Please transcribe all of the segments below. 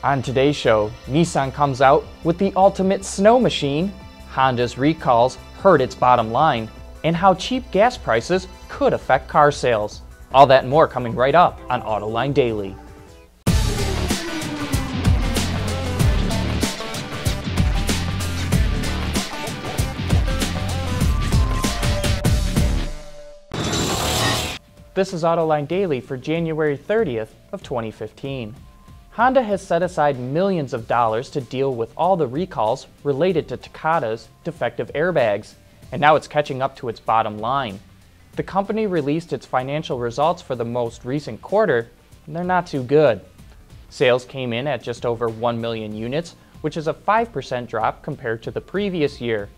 On today's show, Nissan comes out with the ultimate snow machine, Honda's recalls hurt its bottom line, and how cheap gas prices could affect car sales. All that and more coming right up on Autoline Daily. This is Autoline Daily for January 30th of 2015. Honda has set aside millions of dollars to deal with all the recalls related to Takata's defective airbags, and now it's catching up to its bottom line. The company released its financial results for the most recent quarter, and they're not too good. Sales came in at just over 1 million units, which is a 5% drop compared to the previous year.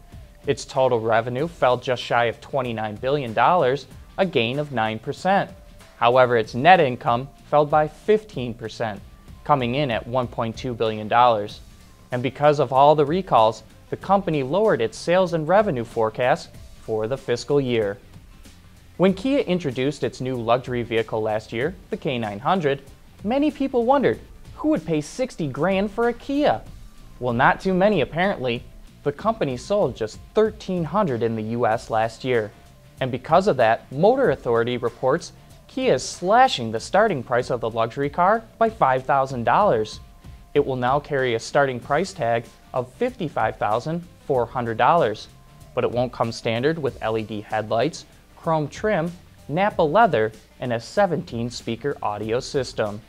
Its total revenue fell just shy of $29 billion, a gain of 9%. However, its net income fell by 15%. Coming in at $1.2 billion. And because of all the recalls, the company lowered its sales and revenue forecast for the fiscal year. When Kia introduced its new luxury vehicle last year, the K900, many people wondered who would pay 60 grand for a Kia? Well, not too many apparently. The company sold just 1,300 in the US last year. And because of that, Motor Authority reports Kia is slashing the starting price of the luxury car by $5,000. It will now carry a starting price tag of $55,400, but it won't come standard with LED headlights, chrome trim, Nappa leather, and a 17-speaker audio system.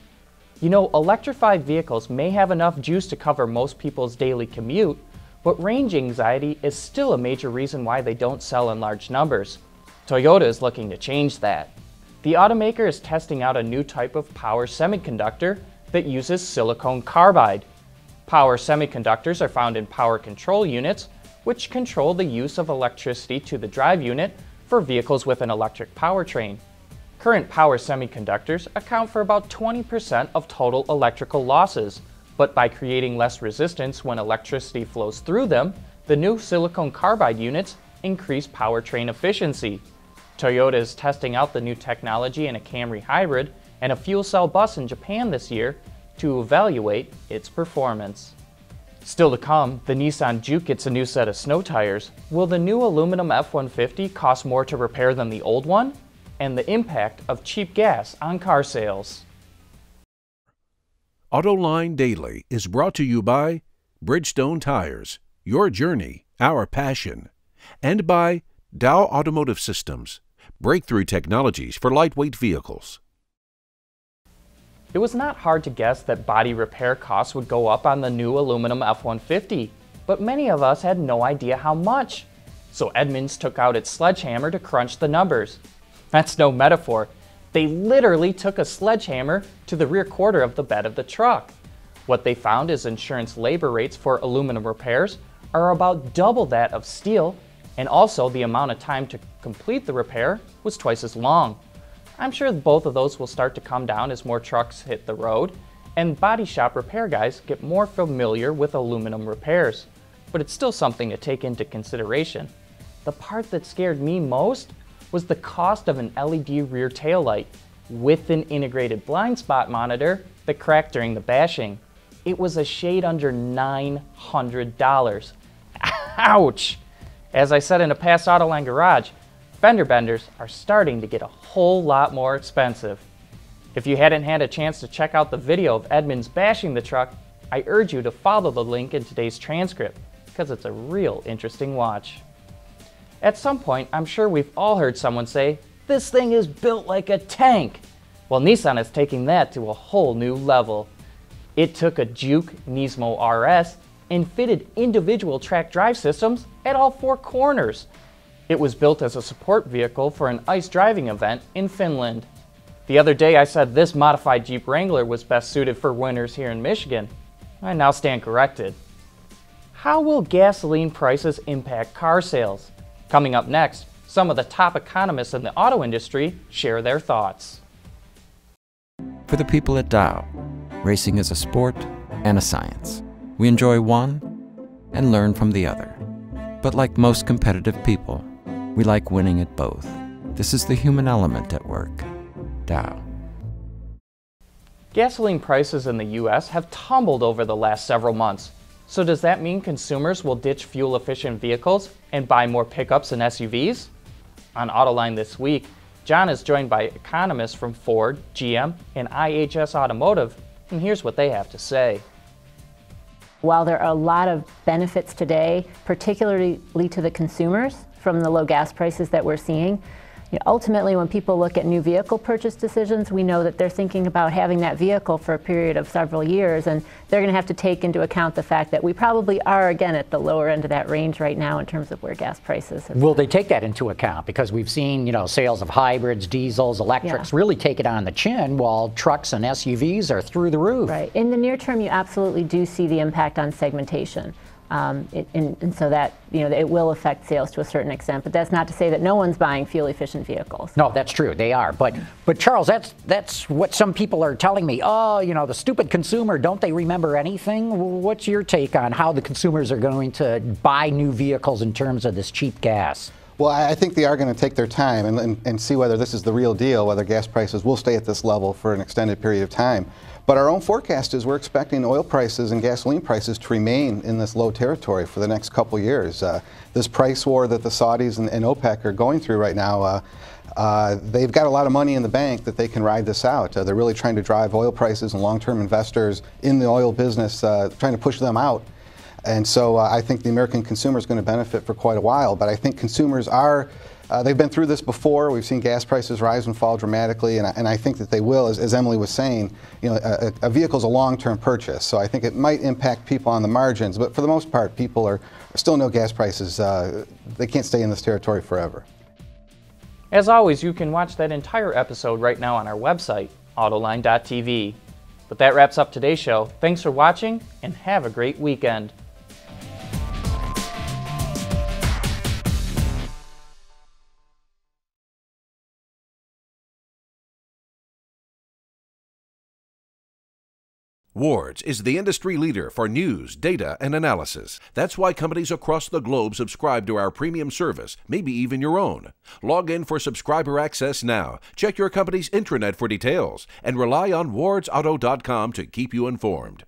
You know, electrified vehicles may have enough juice to cover most people's daily commute, but range anxiety is still a major reason why they don't sell in large numbers. Toyota is looking to change that. The automaker is testing out a new type of power semiconductor that uses silicon carbide. Power semiconductors are found in power control units, which control the use of electricity to the drive unit for vehicles with an electric powertrain. Current power semiconductors account for about 20% of total electrical losses, but by creating less resistance when electricity flows through them, the new silicon carbide units increase powertrain efficiency. Toyota is testing out the new technology in a Camry hybrid and a fuel cell bus in Japan this year to evaluate its performance. Still to come, the Nissan Juke gets a new set of snow tires. Will the new aluminum F-150 cost more to repair than the old one? And the impact of cheap gas on car sales. Autoline Daily is brought to you by Bridgestone Tires, your journey, our passion, and by Dow Automotive Systems, breakthrough technologies for lightweight vehicles. It was not hard to guess that body repair costs would go up on the new aluminum F-150, but many of us had no idea how much. So Edmunds took out its sledgehammer to crunch the numbers. That's no metaphor. They literally took a sledgehammer to the rear quarter of the bed of the truck. What they found is insurance labor rates for aluminum repairs are about double that of steel, and also the amount of time to complete the repair was twice as long. I'm sure both of those will start to come down as more trucks hit the road and body shop repair guys get more familiar with aluminum repairs. But it's still something to take into consideration. The part that scared me most was the cost of an LED rear taillight with an integrated blind spot monitor that cracked during the bashing. It was a shade under $900. Ouch! As I said in a past Autoline Garage, fender benders are starting to get a whole lot more expensive. If you hadn't had a chance to check out the video of Edmunds bashing the truck, I urge you to follow the link in today's transcript because it's a real interesting watch. At some point, I'm sure we've all heard someone say, "This thing is built like a tank." Well, Nissan is taking that to a whole new level. It took a Juke Nismo RS and fitted individual track drive systems at all four corners. It was built as a support vehicle for an ice driving event in Finland. The other day I said this modified Jeep Wrangler was best suited for winters here in Michigan. I now stand corrected. How will gasoline prices impact car sales? Coming up next, some of the top economists in the auto industry share their thoughts. For the people at Dow, racing is a sport and a science. We enjoy one and learn from the other. But like most competitive people, we like winning at both. This is the human element at work. Dow. Gasoline prices in the US have tumbled over the last several months. So does that mean consumers will ditch fuel-efficient vehicles and buy more pickups and SUVs? On Autoline this week, John is joined by economists from Ford, GM, and IHS Automotive, and here's what they have to say. While there are a lot of benefits today, particularly to the consumers from the low gas prices that we're seeing, ultimately when people look at new vehicle purchase decisions, we know that they're thinking about having that vehicle for a period of several years, and they're going to have to take into account the fact that we probably are again at the lower end of that range right now in terms of where gas prices have. Will they take that into account? Because we've seen, sales of hybrids, diesels, electrics really take it on the chin, while trucks and SUVs are through the roof. Right. In the near term, you absolutely do see the impact on segmentation. And so that, it will affect sales to a certain extent, but that's not to say that no one's buying fuel-efficient vehicles. No, that's true. They are. But Charles, that's what some people are telling me. Oh, the stupid consumer, don't they remember anything? What's your take on how the consumers are going to buy new vehicles in terms of this cheap gas? Well, I think they are going to take their time and see whether this is the real deal, whether gas prices will stay at this level for an extended period of time. But our own forecast is we're expecting oil prices and gasoline prices to remain in this low territory for the next couple years. This price war that the Saudis and OPEC are going through right now, they've got a lot of money in the bank that they can ride this out. They're really trying to drive oil prices and long-term investors in the oil business, trying to push them out. And so I think the American consumer is going to benefit for quite a while. But I think consumers are, they've been through this before. We've seen gas prices rise and fall dramatically. And I think that they will, as Emily was saying, a vehicle is a long-term purchase. So I think it might impact people on the margins. But for the most part, people are still no gas prices. They can't stay in this territory forever. As always, you can watch that entire episode right now on our website, Autoline.tv. But that wraps up today's show. Thanks for watching, and have a great weekend. Ward's is the industry leader for news, data, and analysis. That's why companies across the globe subscribe to our premium service, maybe even your own. Log in for subscriber access now. Check your company's intranet for details, and rely on wardsauto.com to keep you informed.